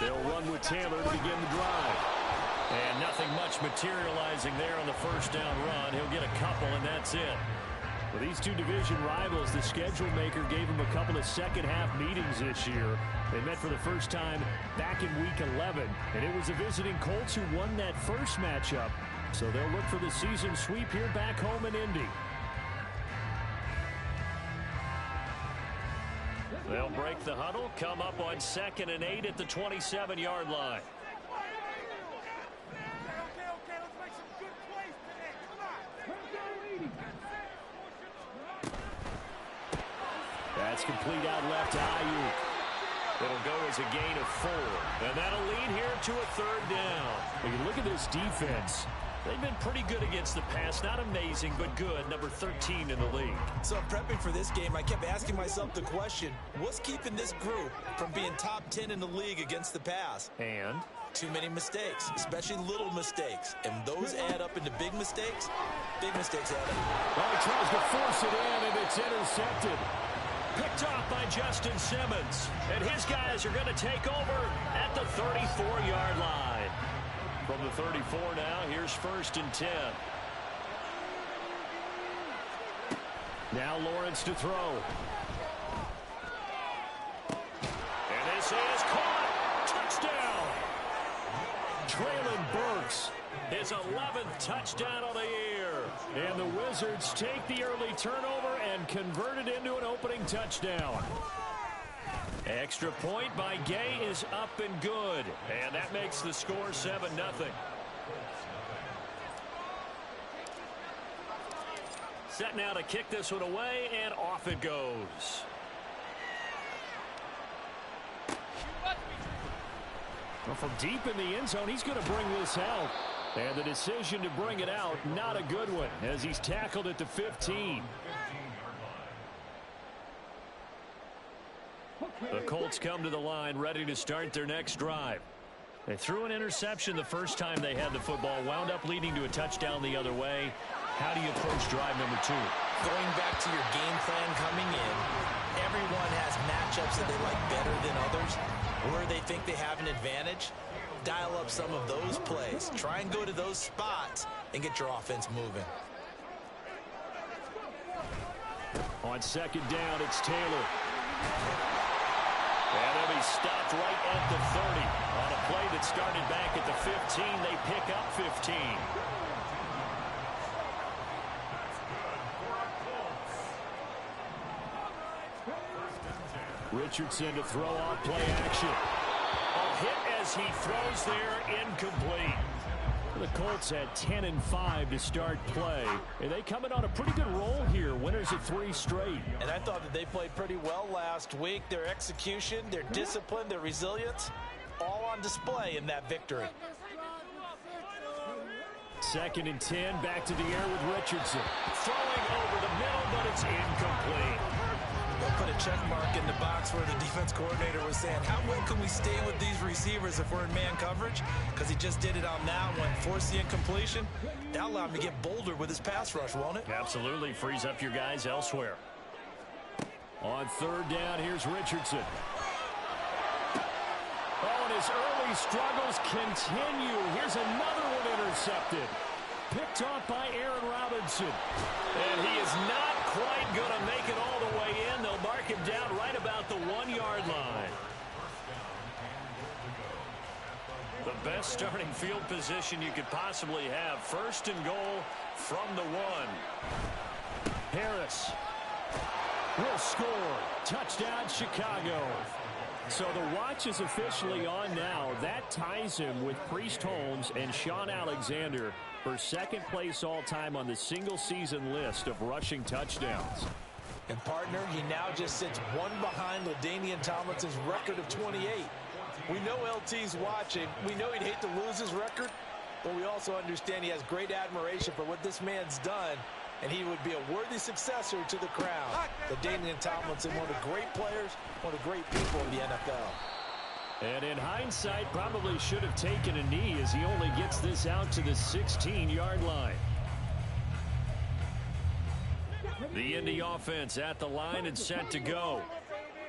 They'll run with Taylor to begin the drive. And nothing much materializing there on the first down run. He'll get a couple, and that's it. For these two division rivals, the schedule maker gave them a couple of second-half meetings this year. They met for the first time back in Week 11, and it was the visiting Colts who won that first matchup. So they'll look for the season sweep here back home in Indy. They'll break the huddle, come up on 2nd and 8 at the 27-yard line. That's complete out left to Ayuk. It'll go as a gain of 4. And that'll lead here to a 3rd down. When you look at this defense, they've been pretty good against the pass. Not amazing, but good. Number 13 in the league. So prepping for this game, I kept asking myself the question, what's keeping this group from being top 10 in the league against the pass? And? Too many mistakes, especially little mistakes. And those add up into big mistakes. Big mistakes add up. Well, he tries to force it in, and it's intercepted. Picked off by Justin Simmons. And his guys are going to take over at the 34-yard line. From the 34 now, here's 1st and 10. Now Lawrence to throw. And this is caught. Touchdown. Traylon Burks. His 11th touchdown of the year. And the Wizards take the early turnover and convert it into an opening touchdown. Extra point by Gay is up and good. And that makes the score 7-0. Set now to kick this one away, and off it goes. Well, from deep in the end zone, he's going to bring this out. And the decision to bring it out, not a good one, as he's tackled at the 15. The Colts come to the line ready to start their next drive. They threw an interception the first time they had the football, wound up leading to a touchdown the other way. How do you approach drive number 2? Going back to your game plan coming in, everyone has matchups that they like better than others, where they think they have an advantage. Dial up some of those plays. Try and go to those spots and get your offense moving. On 2nd down, it's Taylor. And he'll be stopped right at the 30. On a play that started back at the 15, they pick up 15. Richardson to throw off play action. A hit as he throws there, incomplete. The Colts had 10 and 5 to start play, and they come in on a pretty good roll here, winners of 3 straight. And I thought that they played pretty well last week. Their execution, their discipline, their resilience, all on display in that victory. 2nd and 10, back to the air with Richardson. Throwing over the middle, but it's incomplete. They'll put a check mark in the box where the defense coordinator was saying, how well can we stay with these receivers if we're in man coverage? Because he just did it on that one, forced the incompletion. That'll allow him to get bolder with his pass rush, won't it? Absolutely, frees up your guys elsewhere. On 3rd down, here's Richardson. Oh, and his early struggles continue. Here's another one intercepted. Picked off by Aaron Robinson. And he is not quite going to make it all the way in. They'll mark him down right about the 1-yard line. The best starting field position you could possibly have. 1st and goal from the 1. Harris will score. Touchdown, Chicago. So the watch is officially on now. That ties him with Priest Holmes and Sean Alexander for 2nd place all-time on the single-season list of rushing touchdowns. And, partner, he now just sits one behind LaDainian Tomlinson's record of 28. We know LT's watching. We know he'd hate to lose his record, but we also understand he has great admiration for what this man's done, and he would be a worthy successor to the crown. LaDainian Tomlinson, one of the great players, one of the great people in the NFL. And in hindsight, probably should have taken a knee as he only gets this out to the 16-yard line. The Indy offense at the line and set to go.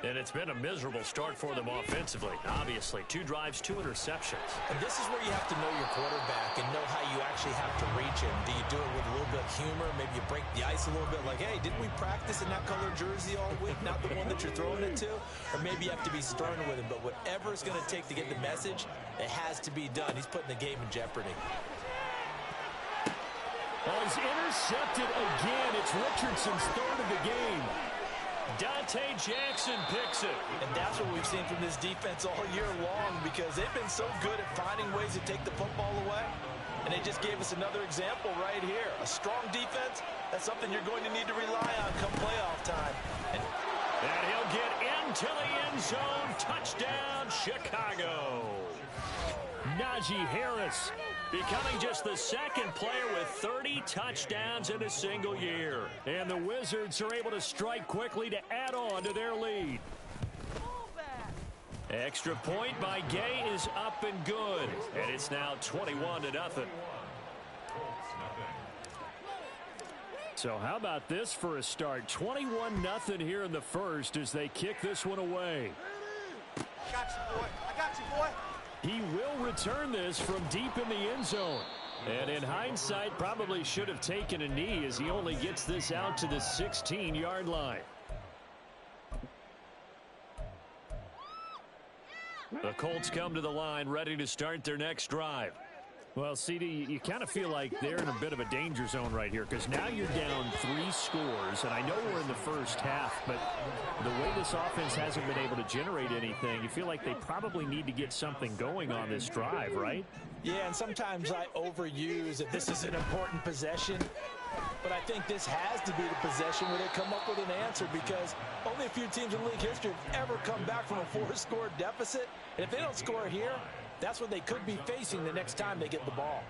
And it's been a miserable start for them offensively. Obviously, 2 drives, 2 interceptions. And this is where you have to know your quarterback and know how you actually have to reach him. Do you do it with a little bit of humor? Maybe you break the ice a little bit like, hey, didn't we practice in that color jersey all week? Not the one that you're throwing it to? Or maybe you have to be stern with him. But whatever it's going to take to get the message, it has to be done. He's putting the game in jeopardy. Oh, he's intercepted again. It's Richardson's 3rd of the game. Dante Jackson picks it. And that's what we've seen from this defense all year long, because they've been so good at finding ways to take the football away. And they just gave us another example right here. A strong defense, that's something you're going to need to rely on come playoff time. And he'll get into the end zone. Touchdown, Chicago. Najee Harris becoming just the 2nd player with 30 touchdowns in a single year. And the Wizards are able to strike quickly to add on to their lead. Extra point by Gay is up and good. And it's now 21-0. So how about this for a start? 21-0 here in the first as they kick this one away. I got you, boy. I got you, boy. He will return this from deep in the end zone. And in hindsight, probably should have taken a knee as he only gets this out to the 16-yard line. The Colts come to the line ready to start their next drive. Well, CD, you kind of feel like they're in a bit of a danger zone right here because now you're down 3 scores, and I know we're in the first half, but the way this offense hasn't been able to generate anything, you feel like they probably need to get something going on this drive, right? yeah, and sometimes I overuse that this is an important possession, but I think this has to be the possession where they come up with an answer, because only a few teams in league history have ever come back from a 4-score deficit, and if they don't score here, that's what they could be facing the next time they get the ball.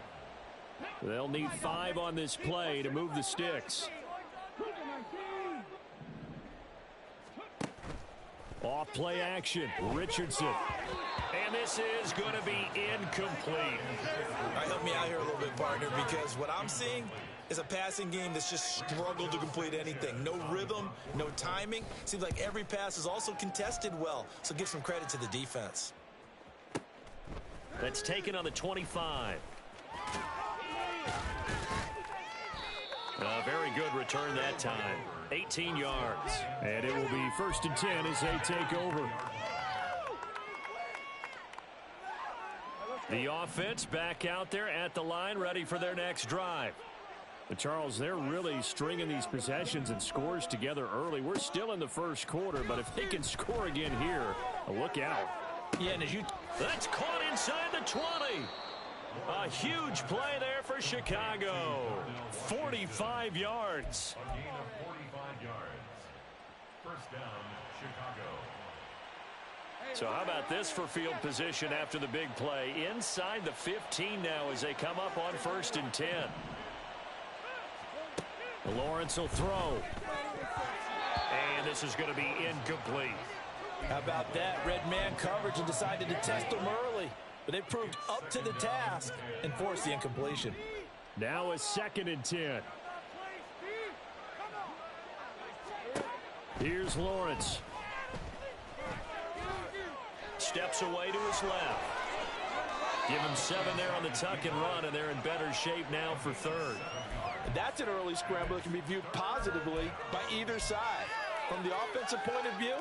They'll need 5 on this play to move the sticks. Off play action, Richardson. And this is going to be incomplete. All right, help me out here a little bit, partner, because what I'm seeing is a passing game that's just struggled to complete anything. No rhythm, no timing. Seems like every pass is also contested well, so give some credit to the defense. That's taken on the 25. A very good return that time. 18 yards. And it will be 1st and 10 as they take over. The offense back out there at the line, ready for their next drive. But Charles, they're really stringing these possessions and scores together early. We're still in the first quarter, but if they can score again here, look out. Yeah, and as you... That's caught inside the 20. A huge play there for Chicago. 45 yards. A gain of 45 yards. First down, Chicago. So how about this for field position after the big play? Inside the 15 now as they come up on 1st and 10. Lawrence will throw. And this is going to be incomplete. How about that? Red man coverage and decided to test them early. But they proved up to the task and forced the incompletion. Now a 2nd and 10. Here's Lawrence. Steps away to his left. Give him 7 there on the tuck and run, and they're in better shape now for 3rd. That's an early scramble that can be viewed positively by either side. From the offensive point of view,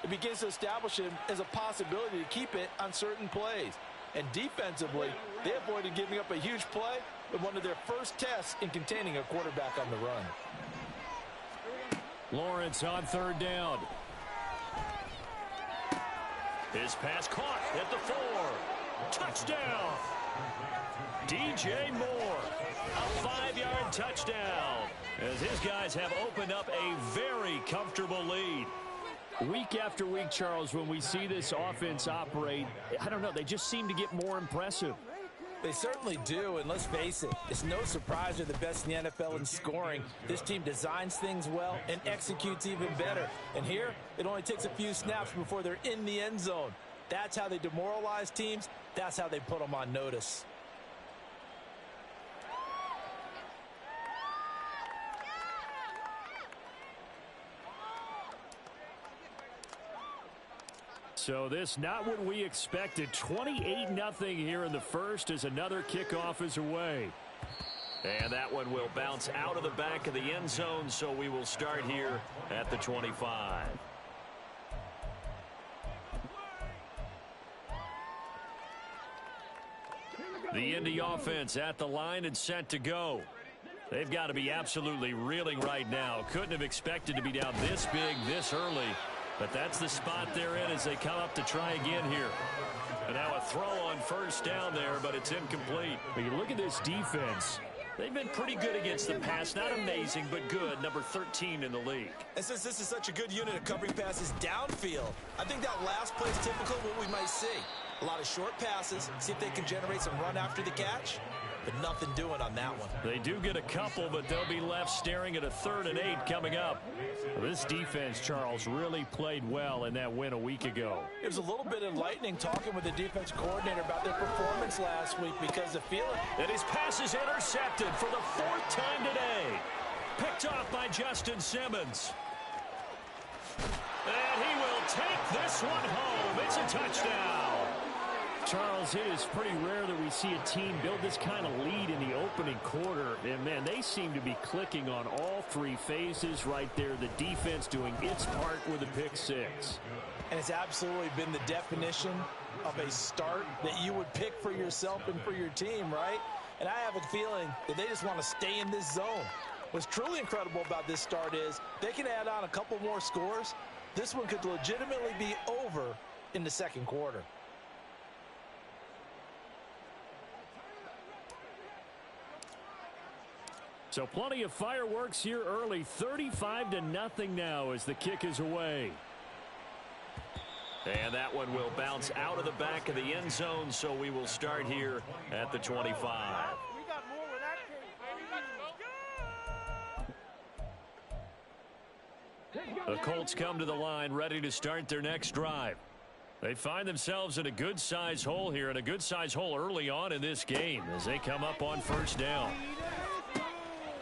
it begins to establish him as a possibility to keep it on certain plays. And defensively, they avoided giving up a huge play with one of their first tests in containing a quarterback on the run. Lawrence on 3rd down. His pass caught at the 4. Touchdown. DJ Moore. A 5-yard touchdown. As his guys have opened up a very comfortable lead. Week after week, Charles, when we see this offense operate, I don't know, they just seem to get more impressive. They certainly do, and let's face it, it's no surprise they're the best in the NFL in scoring. This team designs things well and executes even better. And here, it only takes a few snaps before they're in the end zone. That's how they demoralize teams. That's how they put them on notice. So this not what we expected. 28-0 here in the first as another kickoff is away. And that one will bounce out of the back of the end zone, so we will start here at the 25. The Indy offense at the line and set to go. They've got to be absolutely reeling right now. Couldn't have expected to be down this big this early, but that's the spot they're in as they come up to try again here. And now a throw on first down there, but it's incomplete. But you look at this defense. They've been pretty good against the pass. Not amazing, but good. Number 13 in the league. And since this is such a good unit of covering passes downfield, I think that last play is typical of what we might see. A lot of short passes, see if they can generate some run after the catch, but nothing doing on that one. They do get a couple, but they'll be left staring at a 3rd and 8 coming up. Well, this defense, Charles, really played well in that win a week ago. It was a little bit enlightening talking with the defense coordinator about their performance last week because the feeling... And his pass is intercepted for the 4th time today. Picked off by Justin Simmons. And he will take this one home. It's a touchdown. Charles, it is pretty rare that we see a team build this kind of lead in the opening quarter. And, man, they seem to be clicking on all 3 phases right there. The defense doing its part with a pick 6. And it's absolutely been the definition of a start that you would pick for yourself and for your team, right? And I have a feeling that they just want to stay in this zone. What's truly incredible about this start is they can add on a couple more scores. This one could legitimately be over in the second quarter. So plenty of fireworks here early. 35-0 now as the kick is away. And that one will bounce out of the back of the end zone, so we will start here at the 25. We got more where that came from. The Colts come to the line ready to start their next drive. They find themselves in a good-sized hole here, and a good-sized hole early on in this game as they come up on first down.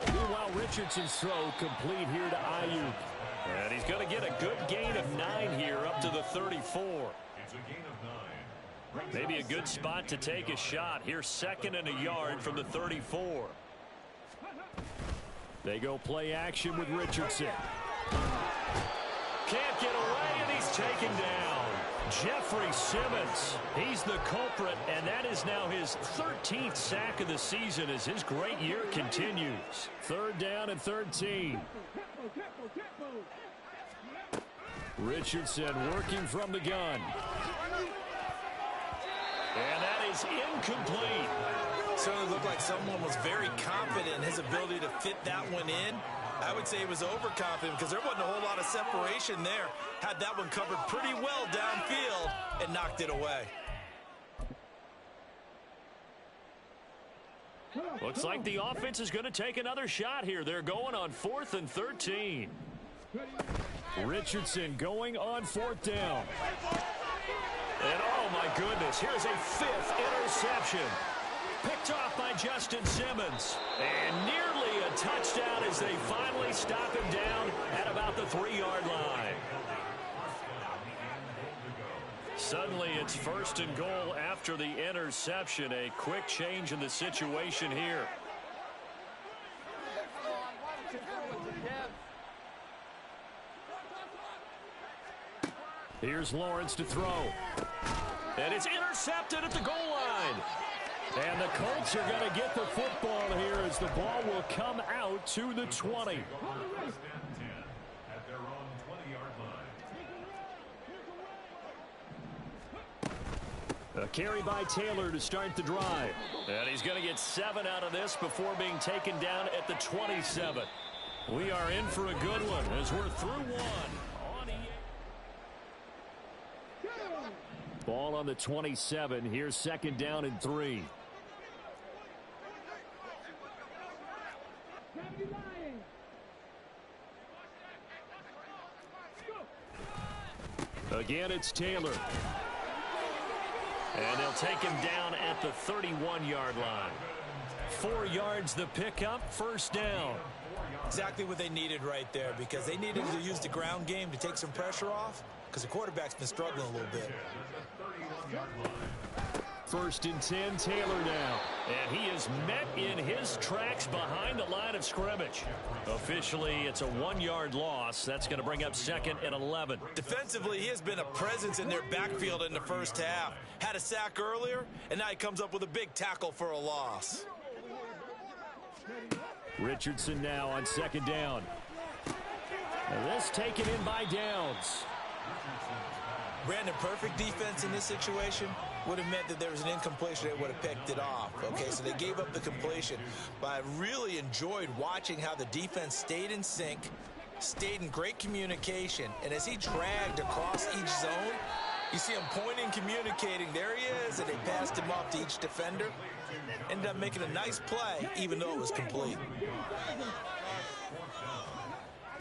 Meanwhile, Richardson's throw complete here to Ayuk. And he's going to get a good gain of 9 here up to the 34. It's a gain of 9. Maybe a good spot to take a shot. Here's 2nd and a yard from the 34. They go play action with Richardson. Can't get away, and he's taken down. Jeffrey Simmons, he's the culprit, and that is now his 13th sack of the season as his great year continues. 3rd down and 13. Richardson working from the gun. And that is incomplete. Certainly looked like someone was very confident in his ability to fit that one in. I would say he was overconfident because there wasn't a whole lot of separation there. Had that one covered pretty well downfield and knocked it away. Looks like the offense is going to take another shot here. They're going on 4th and 13. Richardson going on 4th down. And oh my goodness, here's a 5th interception. Picked off by Justin Simmons. And nearly a touchdown as they finally stop him down at about the 3-yard line. Suddenly it's 1st and goal after the interception. A quick change in the situation here. Here's Lawrence to throw. And it's intercepted at the goal line. And the Colts are going to get the football here as the ball will come out to the 20. 1st and 10 at their own 20-yard line. A carry by Taylor to start the drive. And he's going to get 7 out of this before being taken down at the 27. We are in for a good one as we're through one. Ball on the 27. Here's 2nd down and 3. Again, it's Taylor. And they'll take him down at the 31-yard line. 4 yards the pickup, 1st down. Exactly what they needed right there because they needed to use the ground game to take some pressure off. because the quarterback's been struggling a little bit. 31-yard line. 1st and 10, Taylor now. And he is met in his tracks behind the line of scrimmage. Officially, it's a 1-yard loss. That's going to bring up 2nd and 11. Defensively, he has been a presence in their backfield in the first half. Had a sack earlier, and now he comes up with a big tackle for a loss. Richardson now on 2nd down. And this taken in by Downs. Brandon, perfect defense in this situation would have meant that there was an incompletion. They would have picked it off. Okay, so they gave up the completion. But I really enjoyed watching how the defense stayed in sync, stayed in great communication. And as he dragged across each zone, you see him pointing, communicating. There he is, and they passed him off to each defender. Ended up making a nice play, even though it was complete.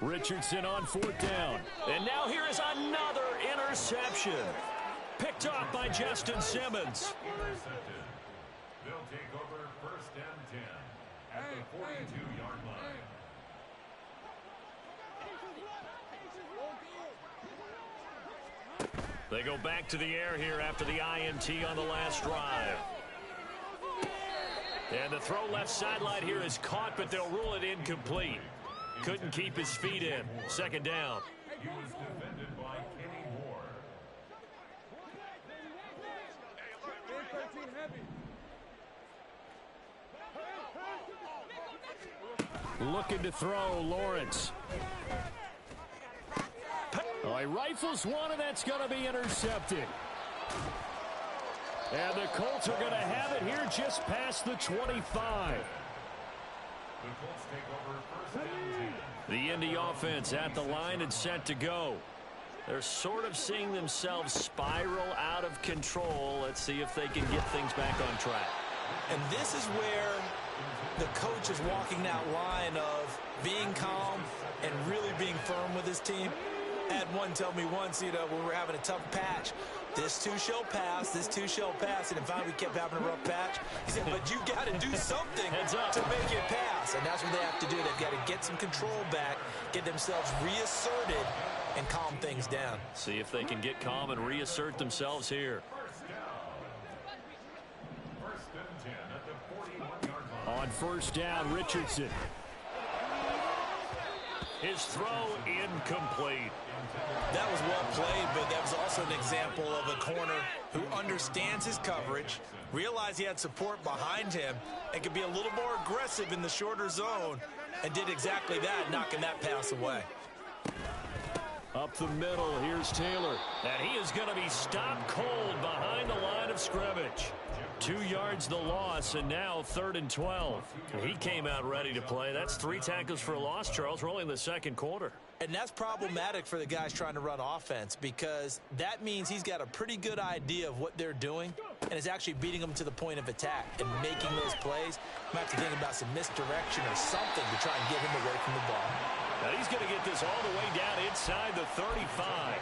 Richardson on 4th down. And now here is another interception. Picked off by Justin Simmons. Intercepted. They'll take over 1st and 10 at the 42-yard line. They go back to the air here after the INT on the last drive. And the throw left sideline here is caught, but they'll rule it incomplete. Couldn't keep his feet in. 2nd down. He was defended by Kenny Moore. Looking to throw, Lawrence. Oh, he rifles one, and that's going to be intercepted. And the Colts are going to have it here just past the 25. The Colts take over 1st and 10. The Indy offense at the line and set to go. They're sort of seeing themselves spiral out of control. Let's see if they can get things back on track. And this is where the coach is walking that line of being calm and really being firm with his team. I had one tell me once, when we were having a tough patch, this too shall pass, this too shall pass, and in fact we kept having a rough patch. He said, but you got to do something to make it pass, and that's what they have to do. They've got to get some control back, get themselves reasserted, and calm things down. See if they can get calm and reassert themselves here. 1st and 10 at the 41-yard line. On 1st down, Richardson. His throw incomplete. That was well played, but that was also an example of a corner who understands his coverage, realized he had support behind him, and could be a little more aggressive in the shorter zone, and did exactly that, knocking that pass away. Up the middle, here's Taylor. And he is going to be stopped cold behind the line of scrimmage. 2 yards the loss, and now 3rd and 12. He came out ready to play. That's 3 tackles for a loss, Charles. We're only in the 2nd quarter. And that's problematic for the guys trying to run offense, because that means he's got a pretty good idea of what they're doing and is actually beating them to the point of attack and making those plays. Might have to think about some misdirection or something to try and get him away from the ball. Now he's going to get this all the way down inside the 35.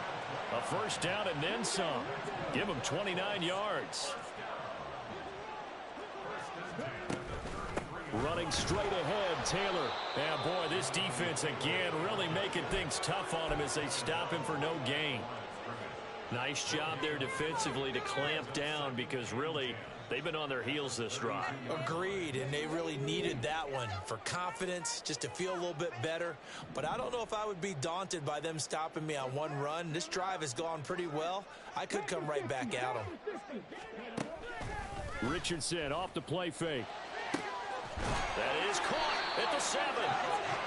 A 1st down and then some. Give him 29 yards. Running straight ahead, Taylor. And boy, this defense again really making things tough on him as they stop him for no gain. Nice job there defensively to clamp down, because really they've been on their heels this drive. Agreed, and they really needed that one for confidence, just to feel a little bit better. But I don't know if I would be daunted by them stopping me on one run. This drive has gone pretty well. I could come right back at them. Richardson off the play fake. That is caught at the 7.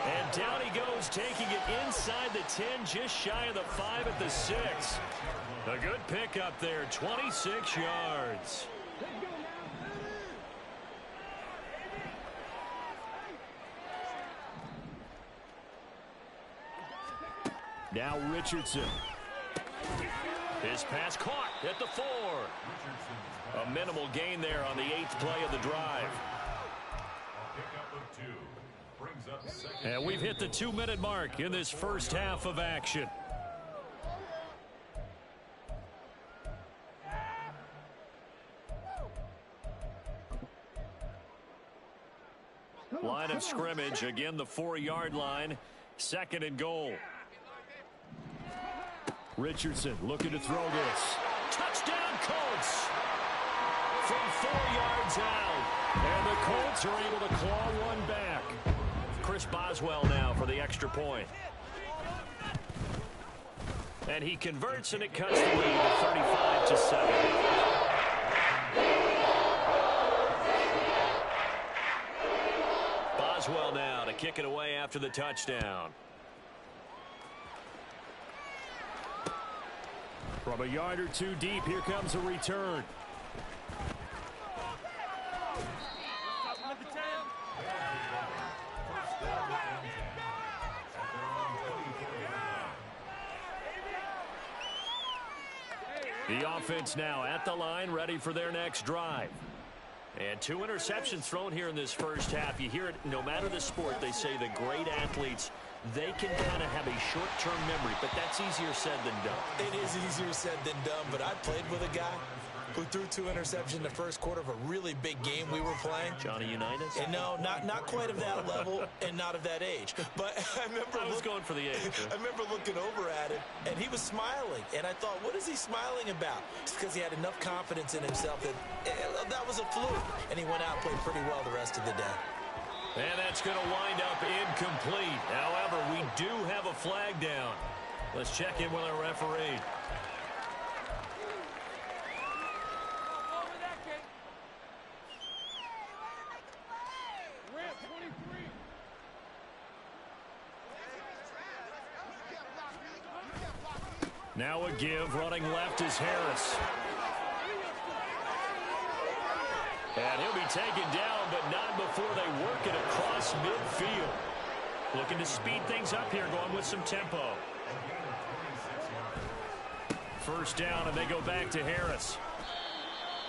And down he goes, taking it inside the 10, just shy of the 5 at the 6. A good pickup there, 26 yards. Now Richardson. His pass caught at the 4. A minimal gain there on the 8th play of the drive. And we've hit the 2-minute mark in this first half of action. Line of scrimmage, again the 4-yard line. 2nd and goal. Richardson looking to throw this. Touchdown, Colts! From 4 yards out. And the Colts are able to claw one back. Chris Boswell now for the extra point. And he converts, and it cuts the lead to 35-7. Boswell now to kick it away after the touchdown. From a yard or two deep, here comes a return. The offense now at the line, ready for their next drive. And 2 interceptions thrown here in this first half. You hear it no matter the sport. They say the great athletes, they can kind of have a short-term memory, but that's easier said than done. It is easier said than done, but I played with a guy who threw 2 interceptions in the first quarter of a really big game we were playing. Johnny Unitas? And no, not quite of that level and not of that age. But I was going for the age. I remember looking over at him, and he was smiling. And I thought, what is he smiling about? It's because he had enough confidence in himself that that was a fluke. And he went out and played pretty well the rest of the day. And that's going to wind up incomplete. However, we do have a flag down. Let's check in with our referee. Now a give, running left is Harris. And he'll be taken down, but not before they work it across midfield. Looking to speed things up here, going with some tempo. First down, and they go back to Harris.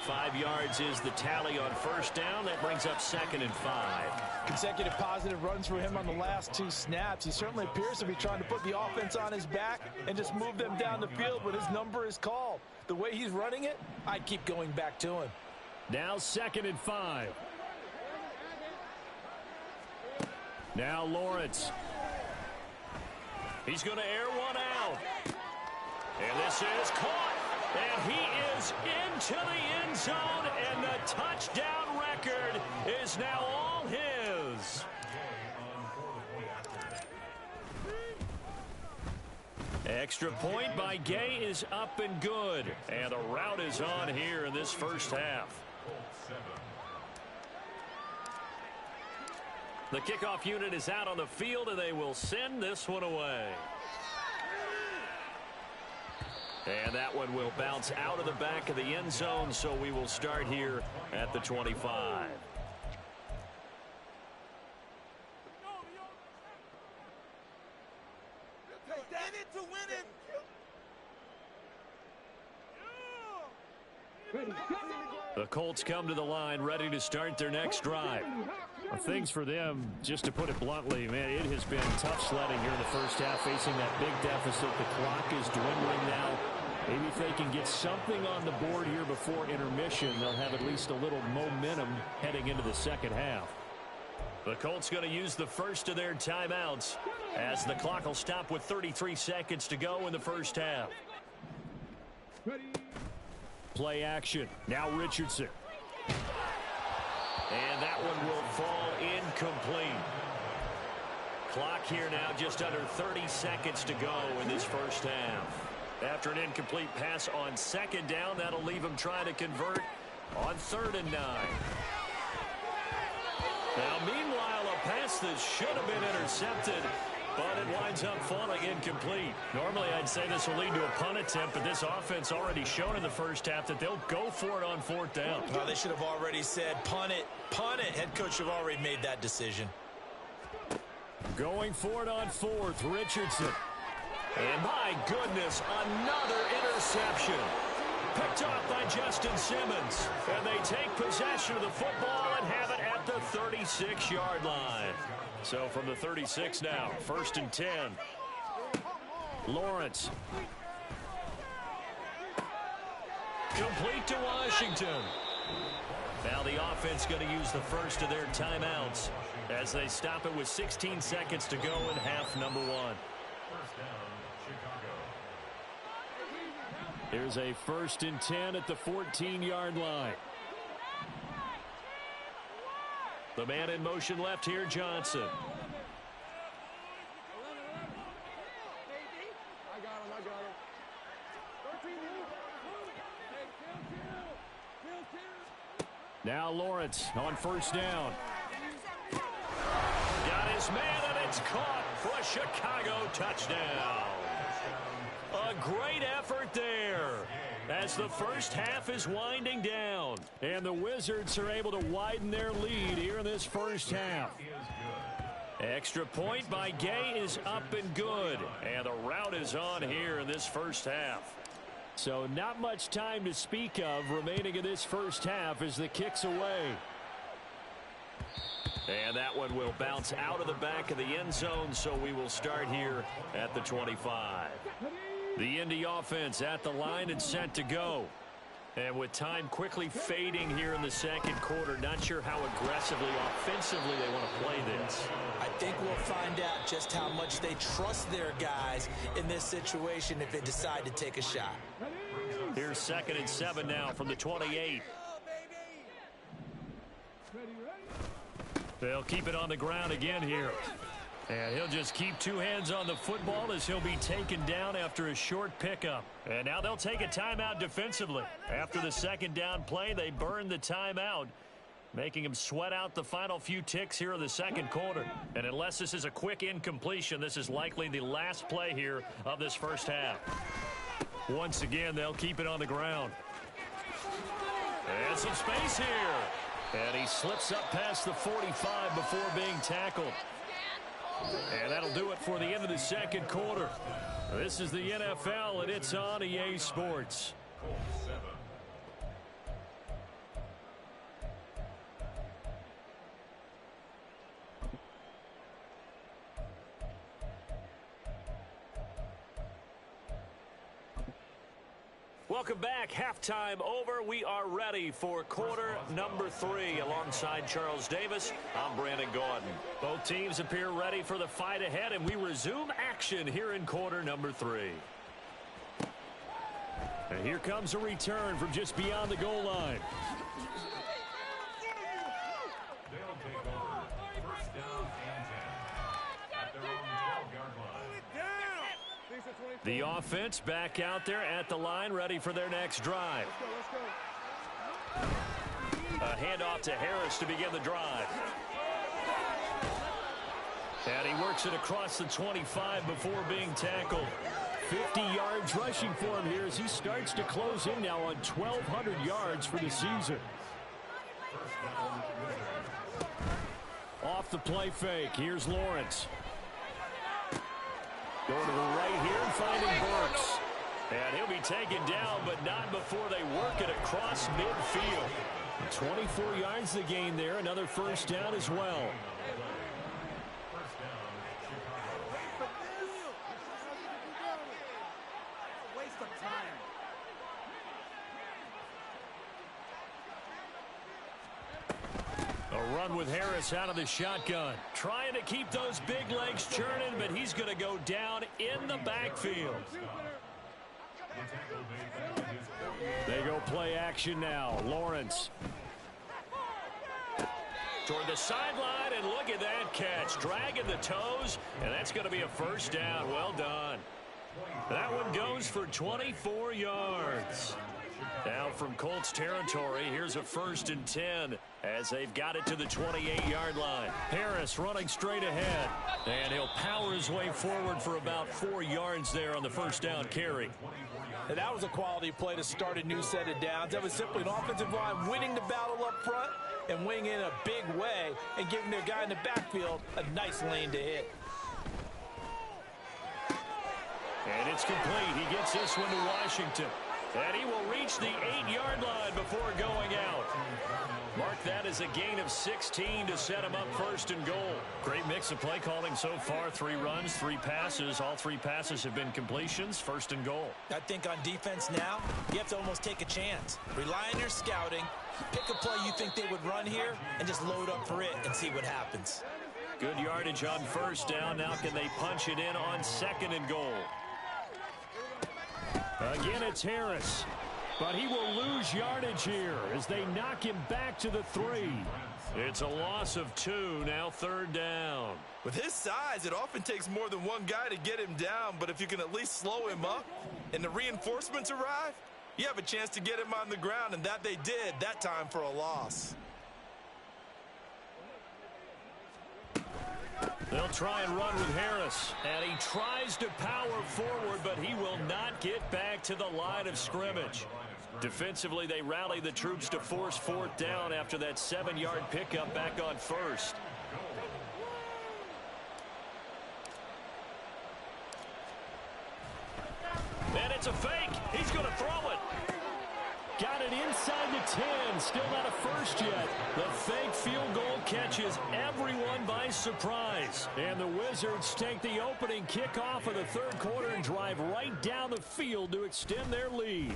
5 yards is the tally on first down. That brings up 2nd and 5. Consecutive positive runs for him on the last 2 snaps. He certainly appears to be trying to put the offense on his back and just move them down the field when his number is called. The way he's running it, I'd keep going back to him. Now 2nd and 5. Now Lawrence. He's going to air one out. And this is caught. And he is into the end zone. And the touchdown record is now all his. Extra point by Gay is up and good. And the route is on here in this first half. The kickoff unit is out on the field, and they will send this one away. And that one will bounce out of the back of the end zone, so we will start here at the 25. The Colts come to the line ready to start their next drive. Things for them, just to put it bluntly, man, it has been tough sledding here in the first half, facing that big deficit. The clock is dwindling now. Maybe if they can get something on the board here before intermission, they'll have at least a little momentum heading into the second half. The Colts going to use the first of their timeouts as the clock will stop with 33 seconds to go in the first half. Play action. Now Richardson. And that one will fall incomplete. Clock here now just under 30 seconds to go in this first half. After an incomplete pass on 2nd down, that'll leave him trying to convert on 3rd and 9. Now, meanwhile, a pass that should have been intercepted, but it winds up falling incomplete. Normally, I'd say this will lead to a punt attempt, but this offense already shown in the first half that they'll go for it on 4th down. Well, they should have already said, punt it, punt it. Head coach should have already made that decision. Going for it on 4th, Richardson. And my goodness, another interception. Picked off by Justin Simmons. And they take possession of the football and have it at the 36-yard line. So from the 36 now, 1st and 10. Lawrence. Complete to Washington. Now the offense going to use the first of their timeouts as they stop it with 16 seconds to go in half number 1. First down, Chicago. Here's a 1st and 10 at the 14-yard line. The man in motion left here, Johnson. Now Lawrence on 1st down. Got his man, and it's caught for a Chicago touchdown. A great effort there as the first half is winding down. And the Wizards are able to widen their lead here in this first half. Extra point by Gay is up and good. And the route is on here in this first half. So not much time to speak of remaining in this first half as the kick's away. And that one will bounce out of the back of the end zone, so we will start here at the 25. The Indy offense at the line and set to go. And with time quickly fading here in the second quarter, not sure how aggressively, offensively they want to play this. I think we'll find out just how much they trust their guys in this situation if they decide to take a shot. Here's 2nd and 7 now from the 28. They'll keep it on the ground again here. And he'll just keep 2 hands on the football as he'll be taken down after a short pickup. And now they'll take a timeout defensively. After the 2nd down play, they burned the timeout, making him sweat out the final few ticks here in the second quarter. And unless this is a quick incompletion, this is likely the last play here of this first half. Once again, they'll keep it on the ground. And some space here. And he slips up past the 45 before being tackled. And that'll do it for the end of the second quarter. This is the NFL, and it's on EA Sports. Welcome back. Halftime over. We are ready for quarter number 3. Alongside Charles Davis, I'm Brandon Gordon. Both teams appear ready for the fight ahead, and we resume action here in quarter number 3. And here comes a return from just beyond the goal line. They'll take over 1st down and 10 at their own 12-yard line. The offense back out there at the line, ready for their next drive. A handoff to Harris to begin the drive. And he works it across the 25 before being tackled. 50 yards rushing for him here as he starts to close in now on 1,200 yards for the season. Off the play fake, here's Lawrence. Going to the right here and finding Burks. And he'll be taken down, but not before they work it across midfield. 24 yards the gain there. Another first down as well. A run with Harris out of the shotgun. Trying to keep those big legs churning, but he's going to go down in the backfield. They go play action now. Lawrence. Toward the sideline, and look at that catch. Dragging the toes, and that's going to be a first down. Well done. That one goes for 24 yards. Now from Colts territory, here's a 1st and 10 as they've got it to the 28-yard line. Harris running straight ahead. And he'll power his way forward for about 4 yards there on the first down carry. And that was a quality play to start a new set of downs. That was simply an offensive line winning the battle up front and winning in a big way and giving their guy in the backfield a nice lane to hit. And it's complete. He gets this one to Washington. And he will reach the 8-yard line before going out. Mark that as a gain of 16 to set him up 1st and goal. Great mix of play calling so far. 3 runs, 3 passes. All 3 passes have been completions. 1st and goal. I think on defense now, you have to almost take a chance. Rely on your scouting. Pick a play you think they would run here and just load up for it and see what happens. Good yardage on 1st down. Now can they punch it in on 2nd and goal? Again, it's Harris. But he will lose yardage here as they knock him back to the 3. It's a loss of 2, now 3rd down. With his size, it often takes more than one guy to get him down, but if you can at least slow him up and the reinforcements arrive, you have a chance to get him on the ground, and that they did that time for a loss. They'll try and run with Harris. And he tries to power forward, but he will not get back to the line of scrimmage. Defensively, they rally the troops to force 4th down after that 7-yard pickup back on 1st. And it's a fake. He's going to throw it. Got it inside the 10. Still not a first yet. The fake field goal catches everyone by surprise. And the Wizards take the opening kickoff of the 3rd quarter and drive right down the field to extend their lead.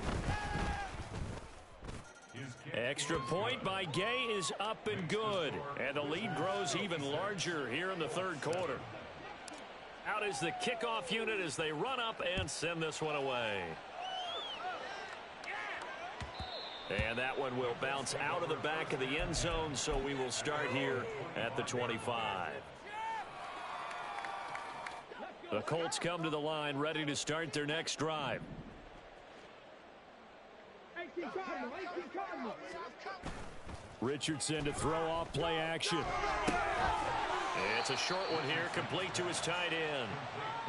Extra point by Gay is up and good. And the lead grows even larger here in the 3rd quarter. Out is the kickoff unit as they run up and send this one away. And that one will bounce out of the back of the end zone, so we will start here at the 25. The Colts come to the line ready to start their next drive. Richardson to throw off play action. It's a short one here, complete to his tight end.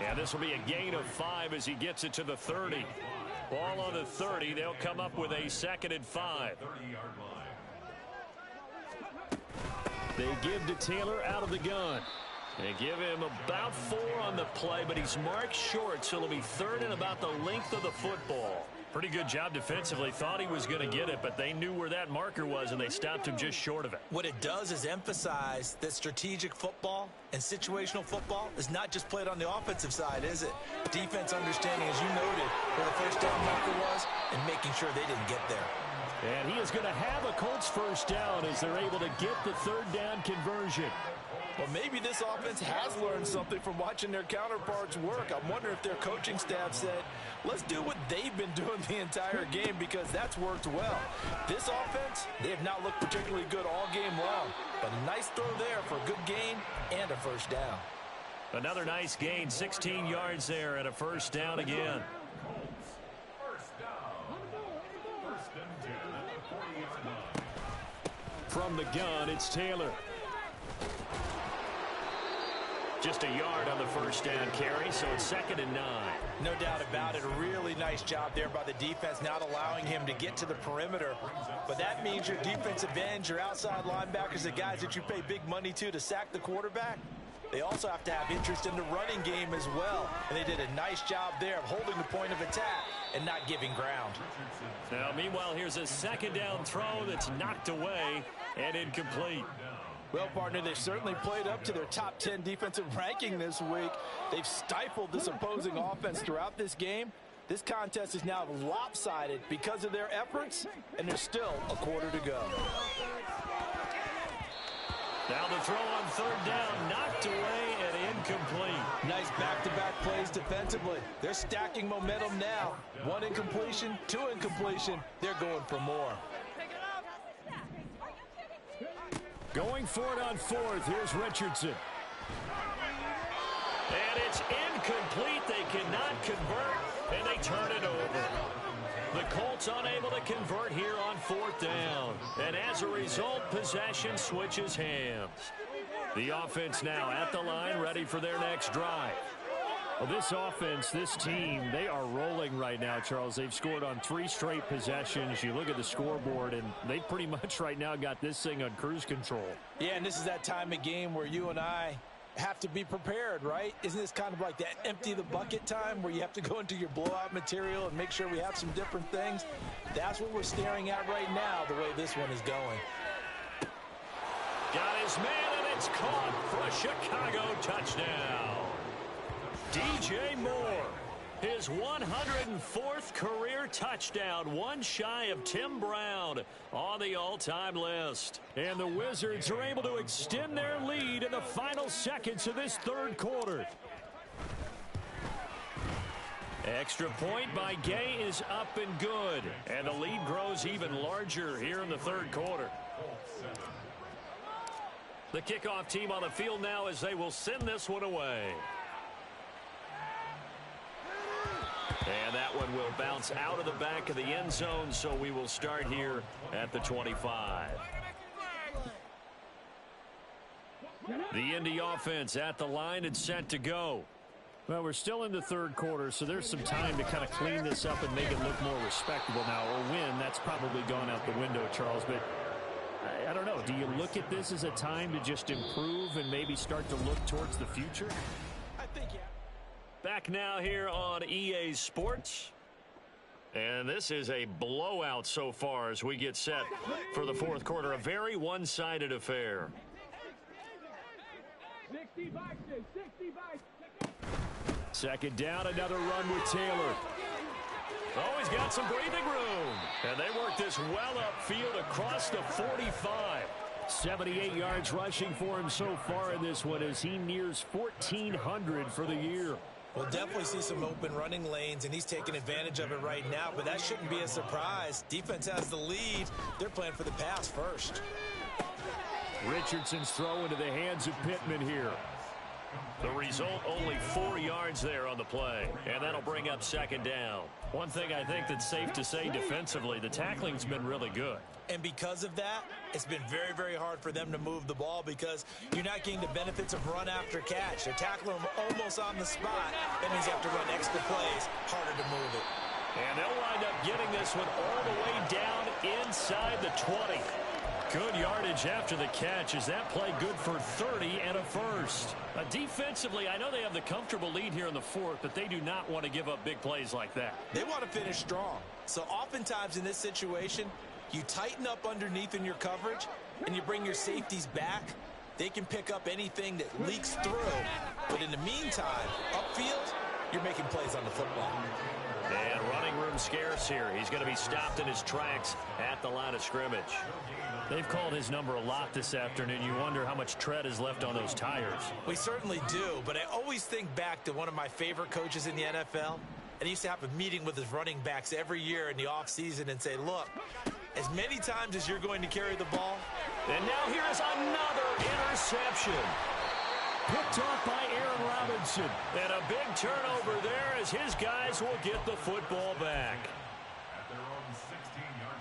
And this will be a gain of 5 as he gets it to the 30. Ball on the 30. They'll come up with a 2nd and 5. They give to Taylor out of the gun. They give him about 4 on the play, but he's marked short, so it'll be 3rd and about the length of the football. Pretty good job defensively. Thought he was going to get it, but they knew where that marker was, and they stopped him just short of it. What it does is emphasize that strategic football and situational football is not just played on the offensive side, is it? Defense understanding, as you noted, where the first down marker was and making sure they didn't get there. And he is going to have a Colts first down as they're able to get the 3rd down conversion. Well, maybe this offense has learned something from watching their counterparts work. I'm wondering if their coaching staff said, let's do what they've been doing the entire game, because that's worked well. This offense, they have not looked particularly good all game long, but a nice throw there for a good gain and a first down. Another nice gain, 16 yards there and a first down again. From the gun, it's Taylor. Just a yard on the first down carry, so it's 2nd and 9. No doubt about it. A really nice job there by the defense, not allowing him to get to the perimeter. But that means your defensive ends, your outside linebackers, the guys that you pay big money to sack the quarterback, they also have to have interest in the running game as well. And they did a nice job there of holding the point of attack and not giving ground. Now, meanwhile, here's a 2nd down throw that's knocked away and incomplete. Well, partner, they've certainly played up to their top 10 defensive ranking this week. They've stifled this opposing offense throughout this game. This contest is now lopsided because of their efforts, and there's still a quarter to go. Now the throw on 3rd down, knocked away and incomplete. Nice back-to-back plays defensively. They're stacking momentum now. 1 incompletion, 2 incompletion. They're going for more. Going for it on 4th. Here's Richardson. And it's incomplete. They cannot convert, and they turn it over. The Colts unable to convert here on 4th down. And as a result, possession switches hands. The offense now at the line, ready for their next drive. Well, this offense, this team, they are rolling right now, Charles. They've scored on 3 straight possessions. You look at the scoreboard, and they pretty much right now got this thing on cruise control. Yeah, and this is that time of game where you and I have to be prepared, right? Isn't this kind of like that empty the bucket time where you have to go into your blowout material and make sure we have some different things? That's what we're staring at right now, the way this one is going. Got his man, and it's caught for a Chicago touchdown. DJ Moore, his 104th career touchdown, one shy of Tim Brown on the all-time list. And the Wizards are able to extend their lead in the final seconds of this 3rd quarter. Extra point by Gay is up and good. And the lead grows even larger here in the third quarter. The kickoff team on the field now as they will send this one away. And that one will bounce out of the back of the end zone, so we will start here at the 25. The Indy offense at the line and set to go. Well, we're still in the third quarter, so there's some time to kind of clean this up and make it look more respectable now. A win, that's probably gone out the window, Charles, but I don't know. Do you look at this as a time to just improve and maybe start to look towards the future? I think, yeah. Back now here on EA Sports. And this is a blowout so far as we get set for the fourth quarter. A very one-sided affair. 60 Second down, another run with Taylor. Oh, he's got some breathing room. And they work this well upfield across the 45. 78 yards rushing for him so far in this one as he nears 1,400 for the year. We'll definitely see some open running lanes, and he's taking advantage of it right now, but that shouldn't be a surprise. Defense has the lead. They're playing for the pass first. Richardson's throw into the hands of Pittman here. The result, only 4 yards there on the play, and that'll bring up second down. One thing I think that's safe to say defensively, the tackling's been really good. And because of that, it's been very, very hard for them to move the ball because you're not getting the benefits of run after catch. They're tackling them almost on the spot. That means you have to run extra plays, harder to move it. And they'll wind up getting this one all the way down inside the 20. Good yardage after the catch. Is that play good for 30 and a first? Defensively, I know they have the comfortable lead here in the fourth, but they do not want to give up big plays like that. They want to finish strong. So oftentimes in this situation, you tighten up underneath in your coverage, and you bring your safeties back. They can pick up anything that leaks through. But in the meantime, upfield, you're making plays on the football. And running room scarce here. He's going to be stopped in his tracks at the line of scrimmage. They've called his number a lot this afternoon. You wonder how much tread is left on those tires. We certainly do, but I always think back to one of my favorite coaches in the NFL. And he used to have a meeting with his running backs every year in the offseason and say, look, as many times as you're going to carry the ball. And now here is another interception. Picked off by Aaron Robinson. And a big turnover there as his guys will get the football back. At their own 16-yard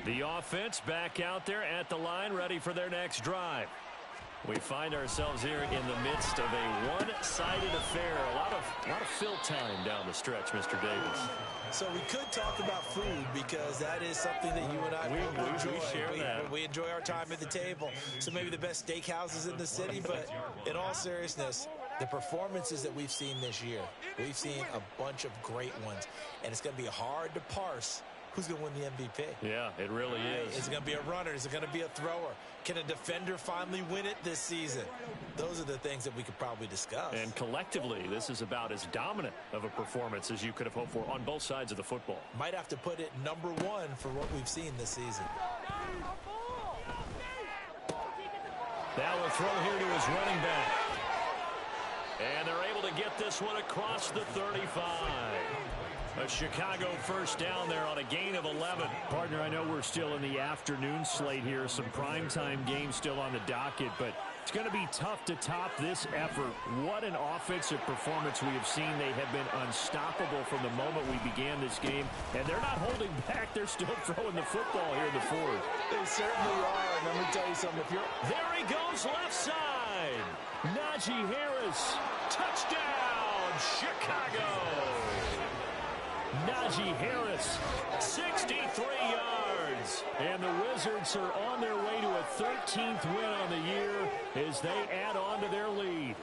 line. The offense back out there at the line, ready for their next drive. We find ourselves here in the midst of a one-sided affair. A lot of fill time down the stretch, Mr. Davis. So we could talk about food because that is something that you and I enjoy. We share that. We enjoy our time at the table. So maybe the best steakhouses in the city, but in all seriousness, the performances that we've seen this year, we've seen a bunch of great ones, and it's going to be hard to parse who's going to win the MVP. Yeah, it really is. Is it going to be a runner? Is it going to be a thrower? Can a defender finally win it this season? Those are the things that we could probably discuss. And collectively, this is about as dominant of a performance as you could have hoped for on both sides of the football. Might have to put it number one for what we've seen this season. Now a throw here to his running back. And they're able to get this one across the 35. A Chicago first down there on a gain of 11. Partner, I know we're still in the afternoon slate here. Some primetime games still on the docket, but it's going to be tough to top this effort. What an offensive performance we have seen. They have been unstoppable from the moment we began this game, and they're not holding back. They're still throwing the football here in the fourth. They certainly are, and let me tell you something. There he goes, left side. Najee Harris, touchdown, Chicago. Najee Harris, 63 yards. And the Wizards are on their way to a 13th win on the year as they add on to their lead.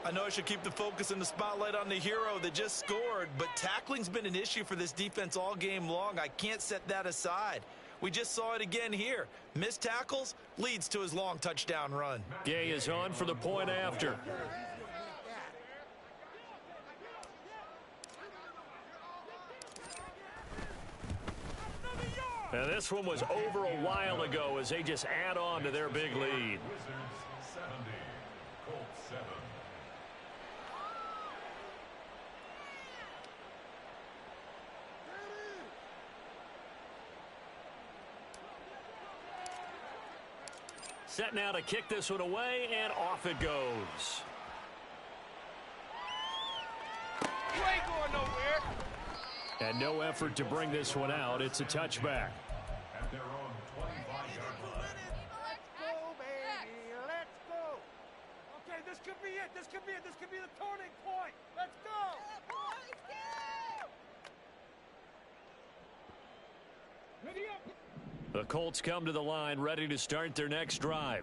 I know I should keep the focus and the spotlight on the hero that just scored, but tackling's been an issue for this defense all game long. I can't set that aside. We just saw it again here. Missed tackles leads to his long touchdown run. Gay is on for the point after. And this one was over a while ago as they just add on to their big lead. Wizards 70, Colts 7. Set now to kick this one away, and off it goes. You ain't going nowhere. And no effort to bring this one out. It's a touchback. At their own 25-yard line. Let's go, baby. Let's go. Okay, this could be it. This could be it. This could be the turning point. Let's go. Ready up. The Colts come to the line ready to start their next drive.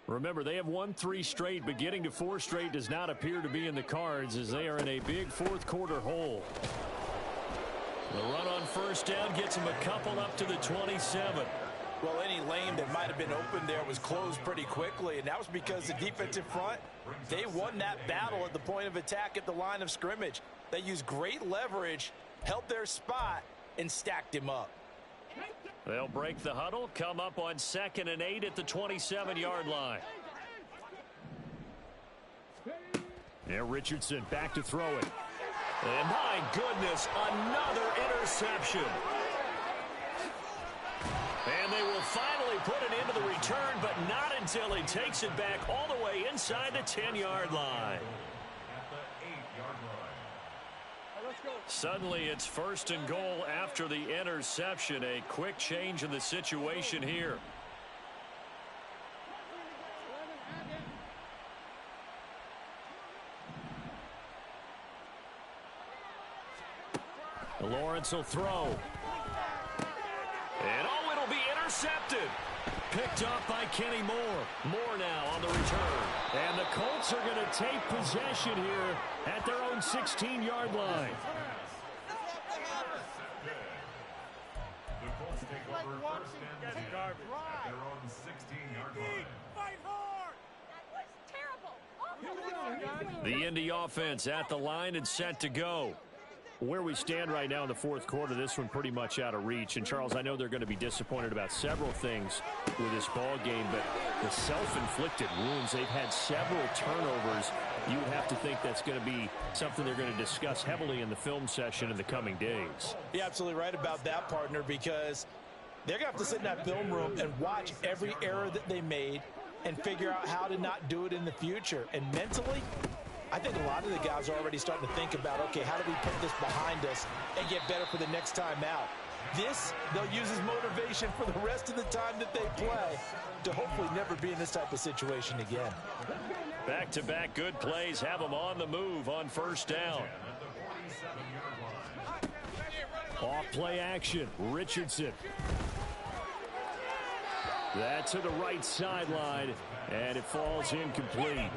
Remember, they have won 3 straight, but getting to 4 straight does not appear to be in the cards as they are in a big fourth quarter hole. The run on first down gets them a couple up to the 27. Well, any lane that might have been open there was closed pretty quickly, and that was because the defensive front, they won that battle at the point of attack at the line of scrimmage. They used great leverage, held their spot, and stacked him up. They'll break the huddle, come up on 2nd and 8 at the 27-yard line. Now Richardson back to throw it. And my goodness, another interception. And they will finally put it into the return, but not until he takes it back all the way inside the 10-yard line. At the 8-yard line. Suddenly it's 1st and goal after the interception. A quick change in the situation here. Lawrence will throw. And oh, it'll be intercepted. Picked off by Kenny Moore. Moore now on the return. And the Colts are going to take possession here at their own 16-yard line. The Colts take over first and 10 at their own 16-yard line. Fight hard. That was terrible. The Indy offense at the line and set to go. Where we stand right now in the fourth quarter, this one pretty much out of reach. And, Charles, I know they're going to be disappointed about several things with this ball game, but the self-inflicted wounds, they've had several turnovers. You would have to think that's going to be something they're going to discuss heavily in the film session in the coming days. You're absolutely right about that, partner, because they're going to have to sit in that film room and watch every error that they made and figure out how to not do it in the future. And mentally, I think a lot of the guys are already starting to think about, okay, how do we put this behind us and get better for the next time out? This, they'll use as motivation for the rest of the time that they play to hopefully never be in this type of situation again. Back-to-back good plays have them on the move on first down. Off play action, Richardson. That to the right sideline, and it falls incomplete.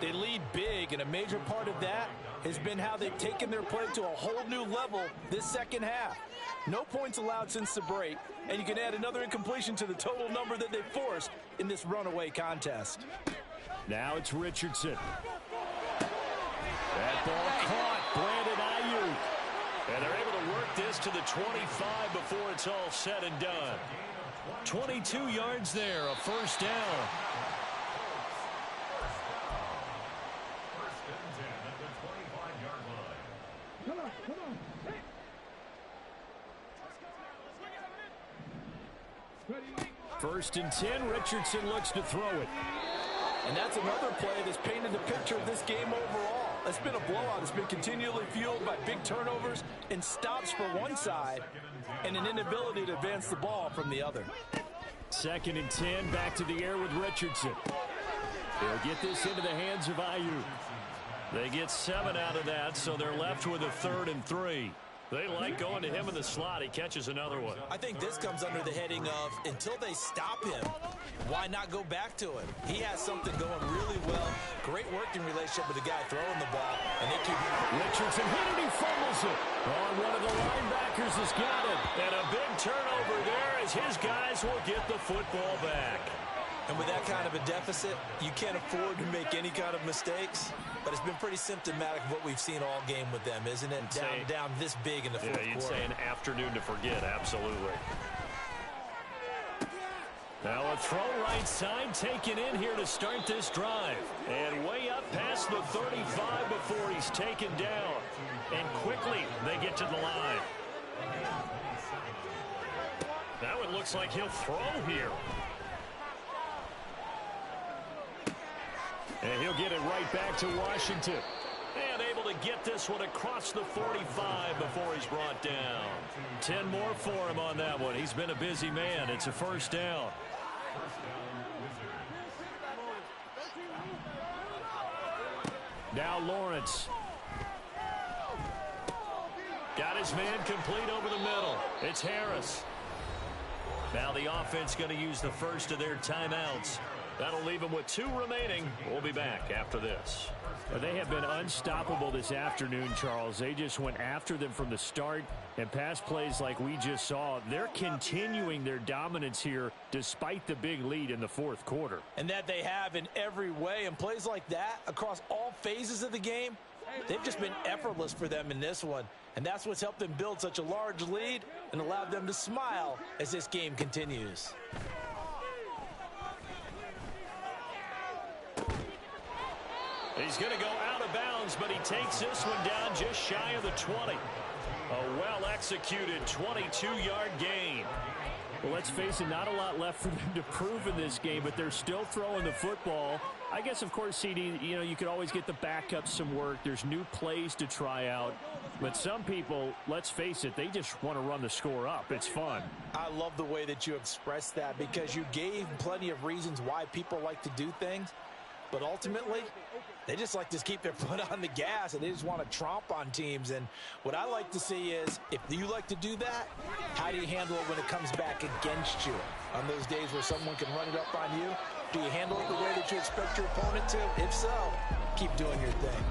They lead big, and a major part of that has been how they've taken their play to a whole new level this second half. No points allowed since the break, and you can add another incompletion to the total number that they forced in this runaway contest. Now it's Richardson. That ball caught. Brandon Ayuk. And they're able to work this to the 25 before it's all said and done. 22 yards there, a first down. First and 10, Richardson looks to throw it. And that's another play that's painted the picture of this game overall. It's been a blowout. It's been continually fueled by big turnovers and stops for one side and an inability to advance the ball from the other. 2nd and 10, back to the air with Richardson. They'll get this into the hands of Ayuk. They get 7 out of that, so they're left with a 3rd and 3. They like going to him in the slot. He catches another one. I think this comes under the heading of until they stop him, why not go back to him? He has something going really well. Great working relationship with the guy throwing the ball, and they keep Richardson hit it, he fumbles it. Oh, one of the linebackers has got it. And a big turnover there as his guys will get the football back. And with that kind of a deficit, you can't afford to make any kind of mistakes. But it's been pretty symptomatic of what we've seen all game with them, isn't it? Down this big in the fourth quarter. Yeah, you'd say an afternoon to forget, absolutely. Now a throw right side taken in here to start this drive. And way up past the 35 before he's taken down. And quickly they get to the line. That one looks like he'll throw here. And he'll get it right back to Washington. And able to get this one across the 45 before he's brought down. 10 more for him on that one. He's been a busy man. It's a first down. Now Lawrence. Got his man complete over the middle. It's Harris. Now the offense going to use the first of their timeouts. That'll leave them with 2 remaining. We'll be back after this. They have been unstoppable this afternoon, Charles. They just went after them from the start, and pass plays like we just saw. They're continuing their dominance here despite the big lead in the fourth quarter. And that they have in every way. And plays like that across all phases of the game, they've just been effortless for them in this one. And that's what's helped them build such a large lead and allowed them to smile as this game continues. He's going to go out of bounds, but he takes this one down just shy of the 20. A well-executed 22-yard gain. Well, let's face it, not a lot left for them to prove in this game, but they're still throwing the football. I guess, of course, CD, you could always get the backups some work. There's new plays to try out. But some people, let's face it, they just want to run the score up. It's fun. I love the way that you expressed that because you gave plenty of reasons why people like to do things. But ultimately, they just like to keep their foot on the gas, and they just want to tromp on teams. And what I like to see is, if you like to do that, how do you handle it when it comes back against you? On those days where someone can run it up on you, do you handle it the way that you expect your opponent to? If so, keep doing your thing.